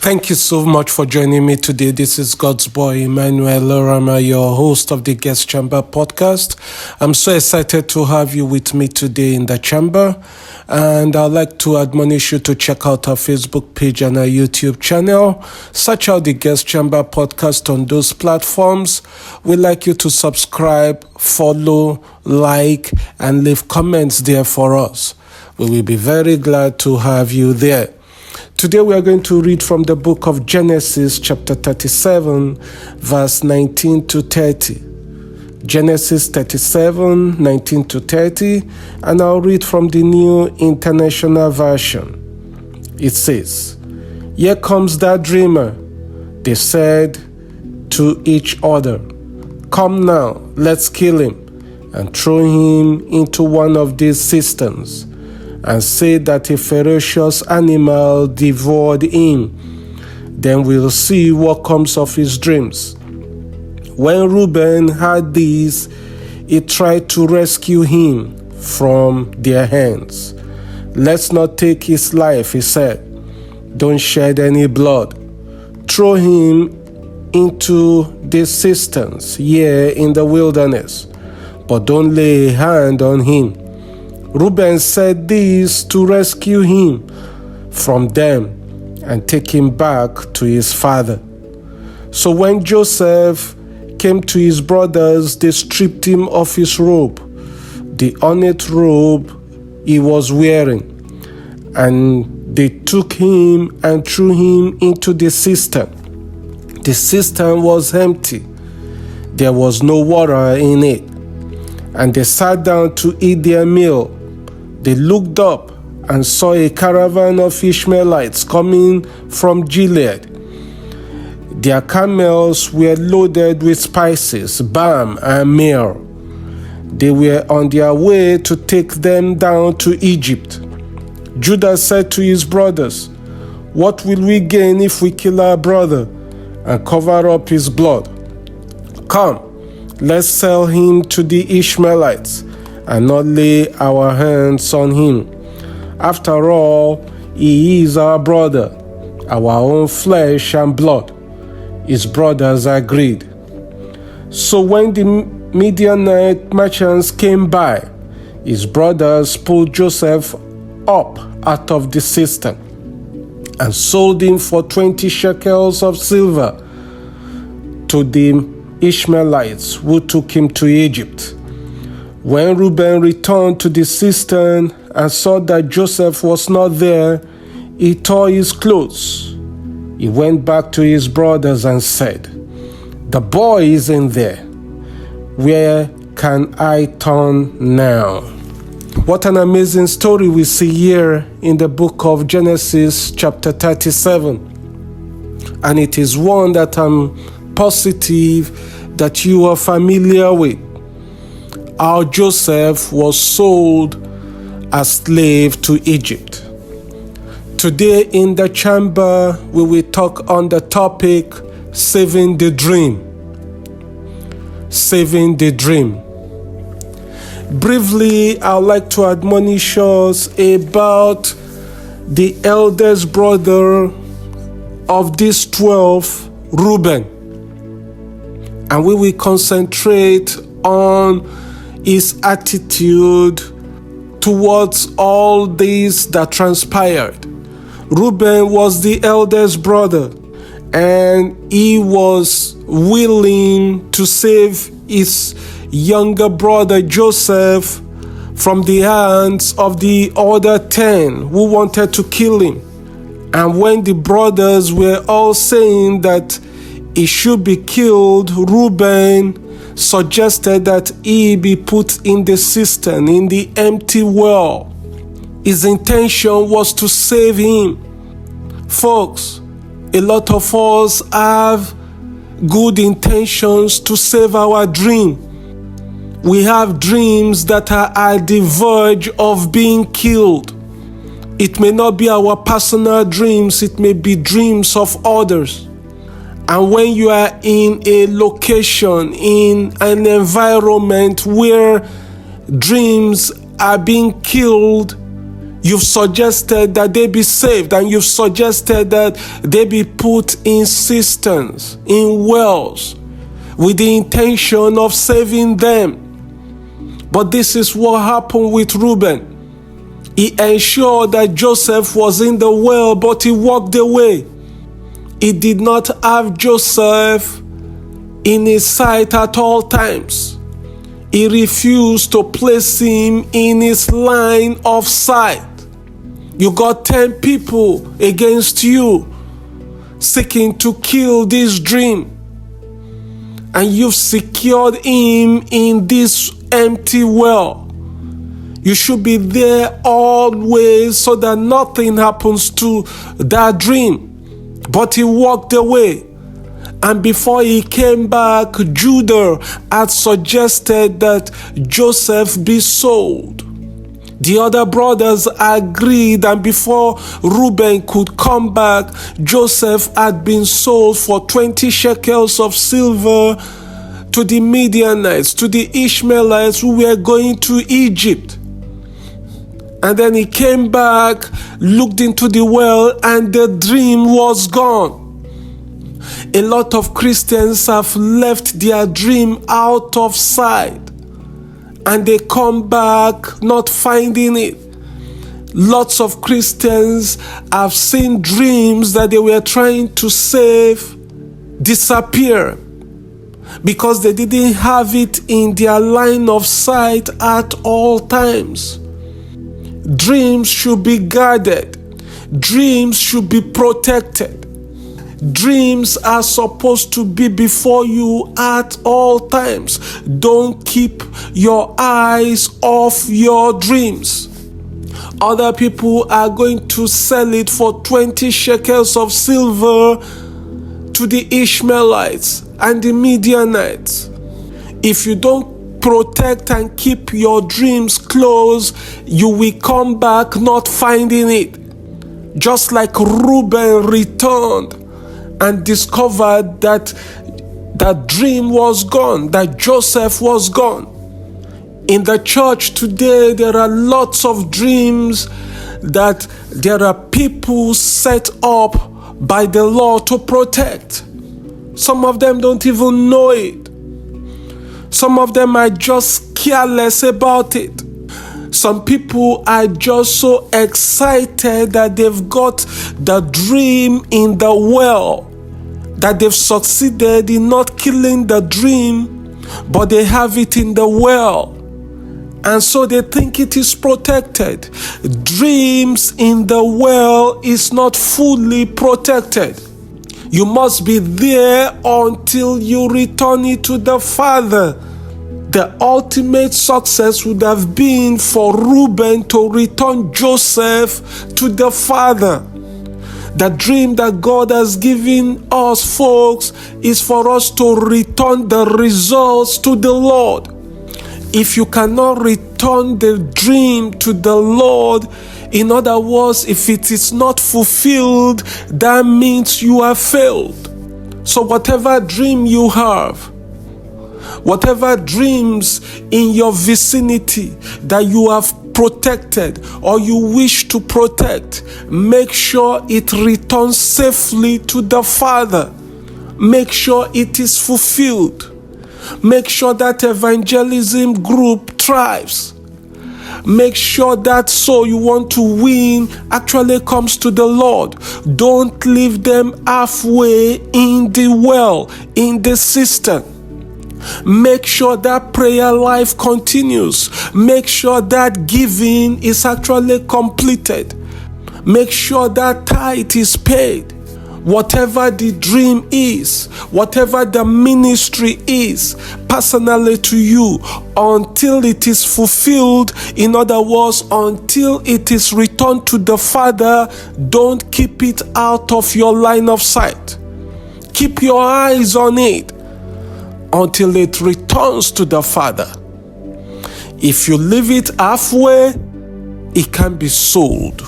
Thank you so much for joining me today. This is God's boy, Emmanuel, your host of the Guest Chamber podcast. I'm so excited to have you with me today in the chamber. And I'd like to admonish you to check out our Facebook page and our YouTube channel. Search out the Guest Chamber podcast on those platforms. We'd like you to subscribe, follow, like, and leave comments there for us. We will be very glad to have you there. Today we are going to read from the book of Genesis chapter 37 verse 19 to 30. Genesis 37, 19 to 30, and I'll read from the New International Version. It says, "Here comes that dreamer. They said to each other, 'Come now, let's kill him and throw him into one of these cisterns, and say that a ferocious animal devoured him. Then we'll see what comes of his dreams.' When Reuben heard this, he tried to rescue him from their hands. 'Let's not take his life,' he said. 'Don't shed any blood. Throw him into the cisterns here in the wilderness, but don't lay a hand on him.' Reuben said this to rescue him from them and take him back to his father. So when Joseph came to his brothers, they stripped him of his robe, the ornate robe he was wearing, and they took him and threw him into the cistern. The cistern was empty. There was no water in it, and they sat down to eat their meal. They looked up and saw a caravan of Ishmaelites coming from Gilead. Their camels were loaded with spices, balm, and myrrh. They were on their way to take them down to Egypt. Judah said to his brothers, 'What will we gain if we kill our brother and cover up his blood? Come, let's sell him to the Ishmaelites and not lay our hands on him. After all, he is our brother, our own flesh and blood.' His brothers agreed. So when the Midianite merchants came by, his brothers pulled Joseph up out of the cistern and sold him for 20 shekels of silver to the Ishmaelites who took him to Egypt. When Reuben returned to the cistern and saw that Joseph was not there, he tore his clothes. He went back to his brothers and said, 'The boy is in there. Where can I turn now?'" What an amazing story we see here in the book of Genesis chapter 37. And it is one that I'm positive that you are familiar with. How Joseph was sold as slave to Egypt. Today in the chamber, we will talk on the topic, saving the dream. Saving the dream. Briefly, I'd like to admonish us about the eldest brother of these 12, Reuben. And we will concentrate on his attitude towards all this that transpired. Reuben was the eldest brother, and he was willing to save his younger brother Joseph from the hands of the other 10 who wanted to kill him. And when the brothers were all saying that he should be killed, Reuben suggested that he be put in the cistern, in the empty well. His intention was to save him. Folks, a lot of us have good intentions to save our dream. We have dreams that are at the verge of being killed. It may not be our personal dreams, it may be dreams of others. And when you are in a location, in an environment where dreams are being killed, You've suggested that they be saved, and you've suggested that they be put in cisterns, in wells, with the intention of saving them. But this is what happened with Reuben. He ensured that Joseph was in the well, but he walked away. He did not have Joseph in his sight at all times. He refused to place him in his line of sight. You got 10 people against you seeking to kill this dream, and you've secured him in this empty well. You should be there always so that nothing happens to that dream. But he walked away. And before he came back, Judah had suggested that Joseph be sold. The other brothers agreed, and before Reuben could come back, Joseph had been sold for 20 shekels of silver to the Midianites, to the Ishmaelites who were going to Egypt. And then he came back, looked into the well, and the dream was gone. A lot of Christians have left their dream out of sight, and they come back not finding it. Lots of Christians have seen dreams that they were trying to save disappear because they didn't have it in their line of sight at all times. Dreams should be guarded. Dreams should be protected. Dreams are supposed to be before you at all times. Don't keep your eyes off your dreams. Other people are going to sell it for 20 shekels of silver to the Ishmaelites and the Midianites. If you don't protect and keep your dreams close, you will come back not finding it. Just like Reuben returned and discovered that that dream was gone, that Joseph was gone. In the church today, there are lots of dreams that there are people set up by the law to protect. Some of them don't even know it. Some of them are just careless about it. Some people are just so excited that they've got the dream in the well, that they've succeeded in not killing the dream, but they have it in the well. And so they think it is protected. Dreams in the well is not fully protected. You must be there until you return it to the Father. The ultimate success would have been for Reuben to return Joseph to the Father. The dream that God has given us, folks, is for us to return the results to the Lord. If you cannot return the dream to the Lord, in other words, if it is not fulfilled, that means you have failed. So whatever dream you have, whatever dreams in your vicinity that you have protected or you wish to protect, make sure it returns safely to the Father. Make sure it is fulfilled. Make sure that evangelism group thrives. Make sure that soul you want to win actually comes to the Lord. Don't leave them halfway in the well, in the cistern. Make sure that prayer life continues. Make sure that giving is actually completed. Make sure that tithe is paid. Whatever the dream is, whatever the ministry is, personally to you, until it is fulfilled, in other words, until it is returned to the Father, don't keep it out of your line of sight. Keep your eyes on it until it returns to the Father. If you leave it halfway, it can be sold.